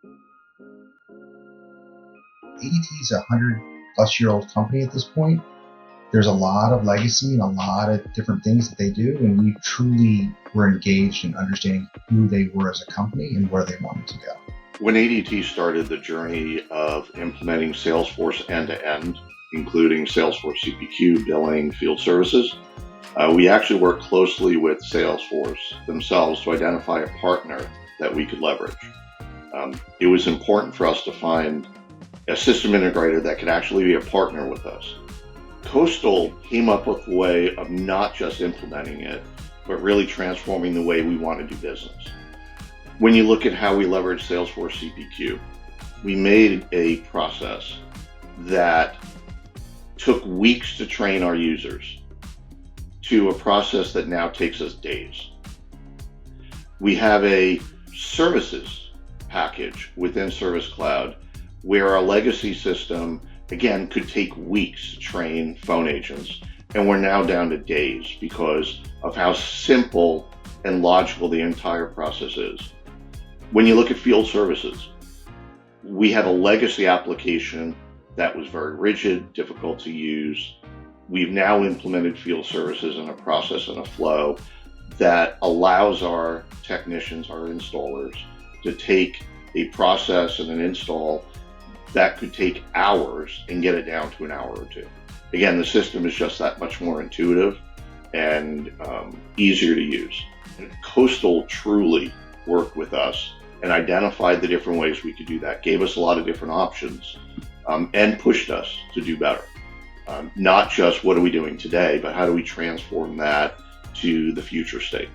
ADT is a 100-plus-year-old company at this point. There's a lot of legacy and a lot of different things that they do, and we truly were engaged in understanding who they were as a company and where they wanted to go. When ADT started the journey of implementing Salesforce end-to-end, including Salesforce CPQ, billing, field services, we actually worked closely with Salesforce themselves to identify a partner that we could leverage. It was important for us to find a system integrator that could actually be a partner with us. Coastal came up with a way of not just implementing it, but really transforming the way we want to do business. When you look at how we leverage Salesforce CPQ, we made a process that took weeks to train our users to a process that now takes us days. We have a services package within Service Cloud where our legacy system, again, could take weeks to train phone agents, and we're now down to days because of how simple and logical the entire process is. When you look at field services, we had a legacy application that was very rigid, difficult to use. We've now implemented field services in a process and a flow that allows our technicians, our installers, to take a process and an install that could take hours and get it down to an hour or two. Again, the system is just that much more intuitive and easier to use. And Coastal truly worked with us and identified the different ways we could do that, gave us a lot of different options, and pushed us to do better. Not just what are we doing today, but how do we transform that to the future state.